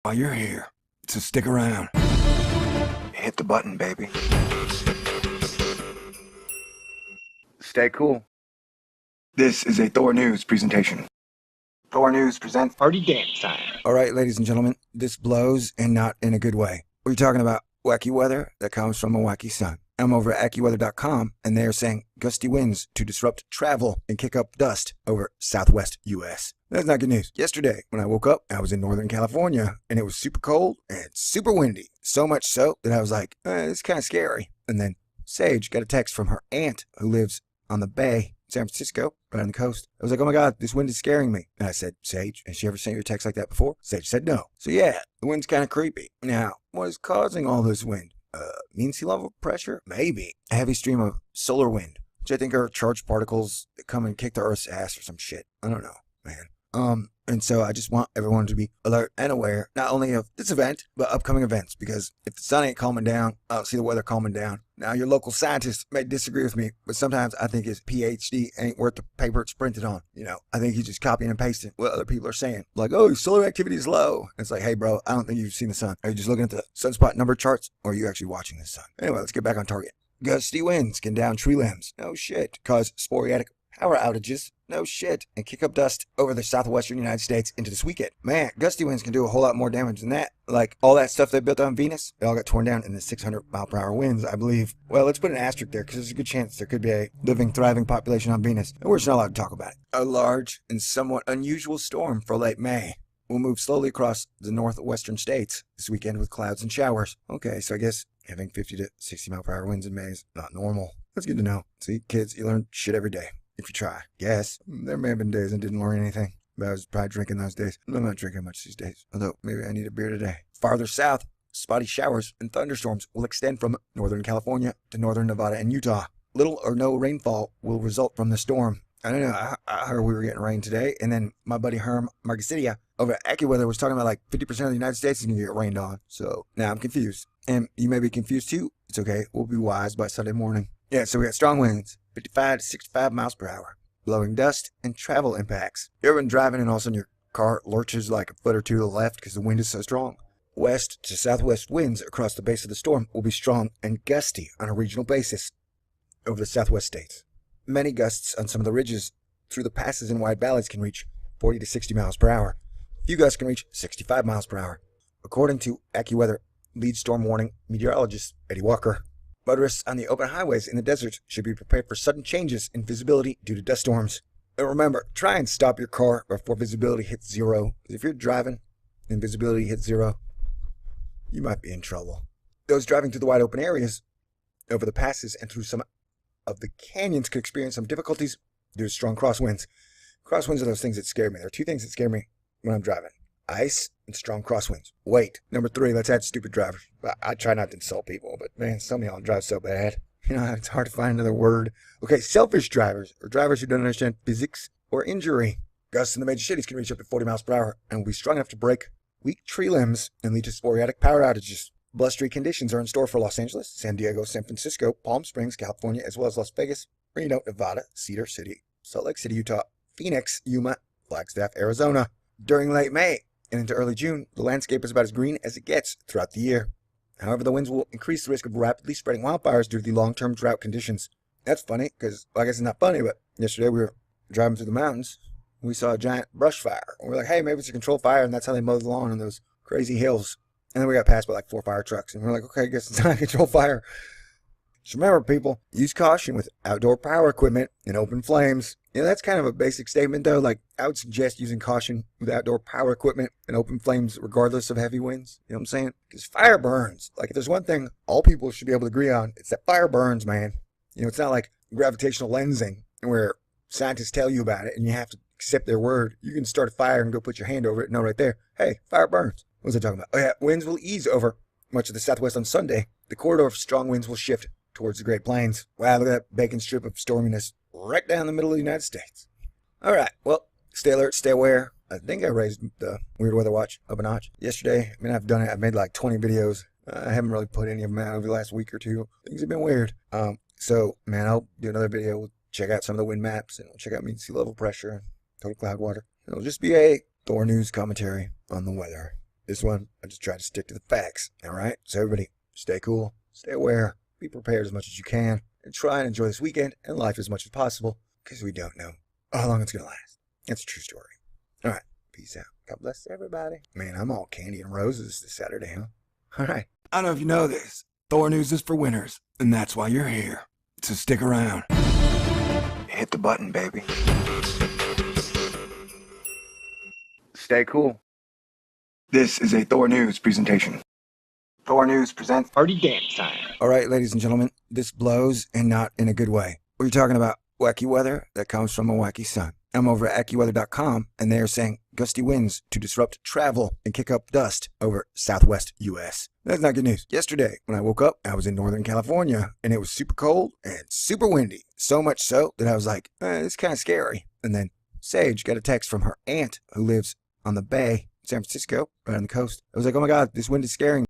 while you're here, so stick around. Hit the button, baby. Stay cool. This is a Thor News presentation. Thor News presents Party dance time. All right, ladies and gentlemen, this blows and not in a good way. We're talking about wacky weather that comes from a wacky sun. I'm over at AccuWeather.com, and they are saying gusty winds to disrupt travel and kick up dust over southwest U.S. That's not good news. Yesterday, when I woke up, I was in Northern California, and it was super cold and super windy. So much so that I was like, it's kind of scary. And then Sage got a text from her aunt who lives on the bay, San Francisco, right on the coast. I was like, oh my God, this wind is scaring me. And I said, Sage, has she ever sent you a text like that before? Sage said no. So yeah, the wind's kind of creepy. Now, what is causing all this wind? Mean sea level pressure? Maybe. A heavy stream of solar wind, which I think are charged particles that come and kick the Earth's ass or some shit. I don't know, man. And so I just want everyone to be alert and aware, not only of this event, but upcoming events, because if the sun ain't calming down, I don't see the weather calming down. Now, your local scientist may disagree with me, but sometimes I think his PhD ain't worth the paper it's printed on. You know, I think he's just copying and pasting what other people are saying. Like, oh, solar activity is low. It's like, hey, bro, I don't think you've seen the sun. Are you just looking at the sunspot number charts, or are you actually watching the sun? Anyway, let's get back on target. Gusty winds can down tree limbs. No shit. Cause sporadic power outages. No shit. And kick up dust over the southwestern United States into this weekend. Man, gusty winds can do a whole lot more damage than that. Like all that stuff they built on Venus, it all got torn down in the 600-mile-per-hour winds, I believe. Well, let's put an asterisk there because there's a good chance there could be a living, thriving population on Venus. And we're just not allowed to talk about it. A large and somewhat unusual storm for late May will move slowly across the northwestern states this weekend with clouds and showers. Okay, so I guess having 50 to 60-mile-per-hour winds in May is not normal. That's good to know. See, kids, you learn shit every day. If you try. Yes, there may have been days I didn't learn anything, but I was probably drinking those days. I'm not drinking much these days, although maybe I need a beer today. Farther south, spotty showers and thunderstorms will extend from northern California to northern Nevada and Utah. Little or no rainfall will result from the storm. I don't know, I heard we were getting rain today, and then my buddy Herm Margasitia over at AccuWeather was talking about like 50% of the United States is going to get rained on. So now I'm confused. And you may be confused too. It's okay. We'll be wise by Sunday morning. Yeah, so we got strong winds, 55 to 65 miles per hour, blowing dust and travel impacts. You ever been driving and all of a sudden your car lurches like a foot or two to the left because the wind is so strong? West to southwest winds across the base of the storm will be strong and gusty on a regional basis over the southwest states. Many gusts on some of the ridges through the passes and wide valleys can reach 40 to 60 miles per hour. Few gusts can reach 65 miles per hour, according to AccuWeather lead storm warning meteorologist Eddie Walker. Motorists on the open highways in the deserts should be prepared for sudden changes in visibility due to dust storms. And remember, try and stop your car before visibility hits zero. If you're driving and visibility hits zero, you might be in trouble. Those driving through the wide open areas over the passes and through some of the canyons could experience some difficulties due to strong crosswinds. Crosswinds are those things that scare me. There are two things that scare me when I'm driving: ice and strong crosswinds. Wait, number 3, let's add stupid drivers. I try not to insult people, but man, some of y'all drive so bad. You know, it's hard to find another word. Okay, selfish drivers, or drivers who don't understand physics or injury. Gusts in the major cities can reach up to 40 miles per hour and will be strong enough to break weak tree limbs and lead to sporadic power outages. Blustery conditions are in store for Los Angeles, San Diego, San Francisco, Palm Springs, California, as well as Las Vegas, Reno, Nevada, Cedar City, Salt Lake City, Utah, Phoenix, Yuma, Flagstaff, Arizona. During late May and into early June, the landscape is about as green as it gets throughout the year. However, the winds will increase the risk of rapidly spreading wildfires due to the long-term drought conditions. That's funny, because, well, I guess it's not funny, but yesterday we were driving through the mountains, and we saw a giant brush fire. And we're like, hey, maybe it's a controlled fire, and that's how they mow the lawn on those crazy hills. And then we got passed by like 4 fire trucks, and we're like, okay, I guess it's not a controlled fire. Just remember, people, use caution with outdoor power equipment and open flames. You know, that's kind of a basic statement, though. Like, I would suggest using caution with outdoor power equipment and open flames regardless of heavy winds. You know what I'm saying? Because fire burns. Like, if there's one thing all people should be able to agree on, it's that fire burns, man. You know, it's not like gravitational lensing where scientists tell you about it and you have to accept their word. You can start a fire and go put your hand over it and know right there, hey, fire burns. What was I talking about? Oh, yeah, winds will ease over much of the southwest on Sunday. The corridor of strong winds will shift towards the Great Plains. Wow, look at that bacon strip of storminess right down the middle of the United States. All right, well, stay alert, stay aware. I think I raised the Weird Weather Watch up a notch yesterday. I mean, I've done it. I've made like 20 videos. I haven't really put any of them out over the last week or two. Things have been weird. So, man, I'll do another video. We'll check out some of the wind maps, and we'll check out mean sea level pressure and total cloud water. It'll just be a Thor News commentary on the weather. This one, I just try to stick to the facts, all right? So everybody, stay cool, stay aware, be prepared as much as you can, and try and enjoy this weekend and life as much as possible, because we don't know how long it's going to last. That's a true story. All right, peace out. God bless everybody. Man, I'm all candy and roses this Saturday, huh? All right. I don't know if you know this. Thor News is for winners, and that's why you're here. So stick around. Hit the button, baby. Stay cool. This is a Thor News presentation. Thor News presents Party dance time. All right, ladies and gentlemen, this blows and not in a good way. We're talking about wacky weather that comes from a wacky sun. I'm over at AccuWeather.com, and they are saying gusty winds to disrupt travel and kick up dust over southwest U.S. That's not good news. Yesterday, when I woke up, I was in Northern California, and it was super cold and super windy. So much so that I was like, it's kind of scary. And then Sage got a text from her aunt who lives on the bay, San Francisco, right on the coast. I was like, oh my God, this wind is scaring me.